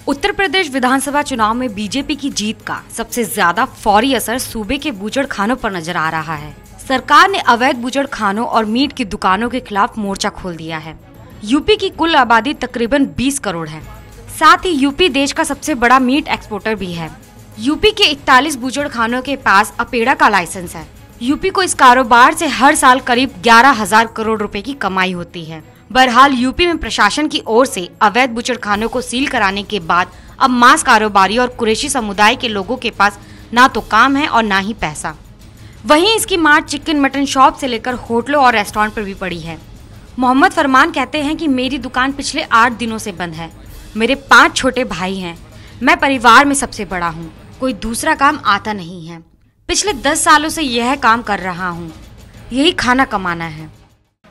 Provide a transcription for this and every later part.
उत्तर प्रदेश विधानसभा चुनाव में बीजेपी की जीत का सबसे ज्यादा फौरी असर सूबे के बूचड़खानों पर नजर आ रहा है। सरकार ने अवैध बूचड़खानों और मीट की दुकानों के खिलाफ मोर्चा खोल दिया है। यूपी की कुल आबादी तकरीबन 20 करोड़ है। साथ ही यूपी देश का सबसे बड़ा मीट एक्सपोर्टर भी है। यूपी के 41 बूचड़खानों के पास अपेड़ा का लाइसेंस है। यूपी को इस कारोबार से हर साल करीब 11,000 करोड़ रुपए की कमाई होती है। बहरहाल यूपी में प्रशासन की ओर से अवैध बूचड़खानों को सील कराने के बाद अब मांस कारोबारी और कुरैशी समुदाय के लोगों के पास ना तो काम है और ना ही पैसा। वहीं इसकी मार चिकन मटन शॉप से लेकर होटलों और रेस्टोरेंट पर भी पड़ी है। मोहम्मद फरमान कहते हैं कि मेरी दुकान पिछले 8 दिनों से बंद है। मेरे 5 छोटे भाई हैं। मैं परिवार में सबसे बड़ा हूँ। कोई दूसरा काम आता नहीं है। पिछले 10 सालों से यह काम कर रहा हूँ। यही खाना कमाना है।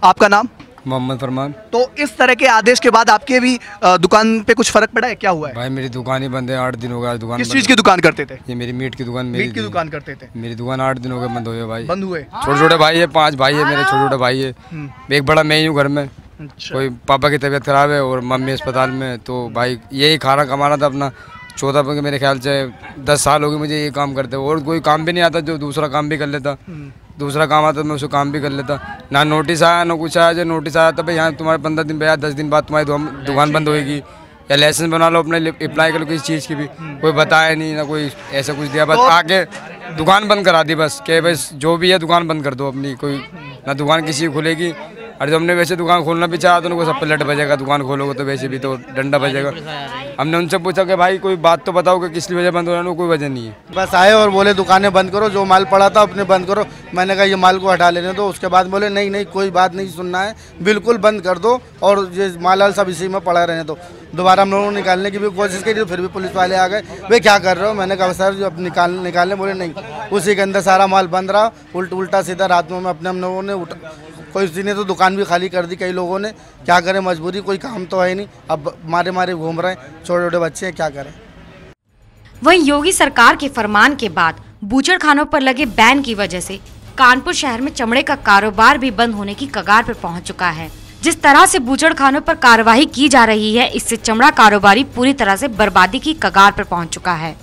आपका नाम? मोहम्मद फरमान। तो इस तरह के आदेश के बाद आपके भी दुकान पे कुछ फर्क पड़ा है? क्या हुआ है? भाई मेरी दुकान ही बंद है, 8 दिन हो गया दुकान। किस चीज की दुकान करते थे? ये मेरी मीट की दुकान। मीट की दुकान करते थे। मेरी दुकान 8 दिन हो गए बंद हुए भाई। बंद हुए? छोटे छोटे भाई है, 5 भाई है मेरे, छोटे छोटे भाई है। एक बड़ा मैं ही हूँ घर में। अच्छा। कोई पापा की तबीयत खराब है और मम्मी अस्पताल में, तो भाई यही खाना कमाना था अपना। 14 के मेरे ख्याल से 10 साल हो गए मुझे ये काम करते, और कोई काम भी नहीं आता जो दूसरा काम भी कर लेता। दूसरा काम आता तो मैं उसको काम भी कर लेता। ना नोटिस आया ना कुछ आया। जो नोटिस आया था भाई यहाँ तुम्हारे 15 दिन बाद 10 दिन बाद तुम्हारी दुकान बंद होगी, या लाइसेंस बना लो अपने, अप्लाई कर लो किसी चीज़ की भी। कोई बताया नहीं, ना कोई ऐसा कुछ दिया, बस आके दुकान बंद करा दी बस, कि बस जो भी है दुकान बंद कर दो अपनी। कोई ना दुकान किसी की खुलेगी। और जब हमने वैसे दुकान खोलना भी चाहा तो उनको सब पे लट बजेगा, दुकान खोलोगे तो वैसे भी तो डंडा बजेगा। हमने उनसे पूछा कि भाई कोई बात तो बताओ कि किस वजह बंद हो रहा है। कोई वजह नहीं है। बस आए और बोले दुकानें बंद करो, जो माल पड़ा था अपने बंद करो। मैंने कहा ये माल को हटा लेने दो। उसके बाद बोले नहीं नहीं कोई बात नहीं सुनना है, बिल्कुल बंद कर दो और ये माल सब इसी में पड़ा रहने दो। दोबारा हम लोगों ने निकालने की भी कोशिश की, फिर भी पुलिस वाले आ गए। वे क्या कर रहे हो? मैंने कहा सर अब निकालने बोले नहीं। उसी के अंदर सारा माल बंद रहा। उल्टा सीधा रात में अपने हम लोगों ने किसी ने तो दुकान भी खाली कर दी। कई लोगों ने क्या करें, मजबूरी, कोई काम तो है नहीं। अब मारे घूम रहे हैं, छोटे छोटे बच्चे हैं, क्या करें। वहीं योगी सरकार के फरमान के बाद बूचड़खानों पर लगे बैन की वजह से कानपुर शहर में चमड़े का कारोबार भी बंद होने की कगार पर पहुंच चुका है। जिस तरह से बूचड़खानों पर कार्रवाई की जा रही है, इससे चमड़ा कारोबारी पूरी तरह से बर्बादी की कगार पर पहुंच चुका है।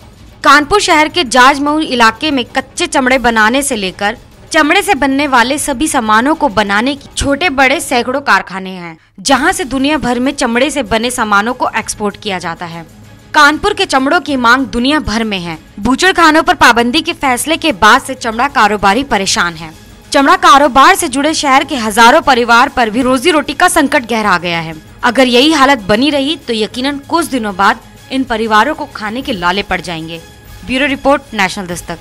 कानपुर शहर के जाजमऊ इलाके में कच्चे चमड़े बनाने से लेकर चमड़े से बनने वाले सभी सामानों को बनाने की छोटे बड़े सैकड़ों कारखाने हैं, जहां से दुनिया भर में चमड़े से बने सामानों को एक्सपोर्ट किया जाता है। कानपुर के चमड़ों की मांग दुनिया भर में है। बूचड़खानों पर पाबंदी के फैसले के बाद से चमड़ा कारोबारी परेशान है। चमड़ा कारोबार से जुड़े शहर के हजारों परिवार पर भी रोजी रोटी का संकट गहरा गया है। अगर यही हालत बनी रही तो यकीनन कुछ दिनों बाद इन परिवारों को खाने के लाले पड़ जाएंगे। Bureau report, national Dastak.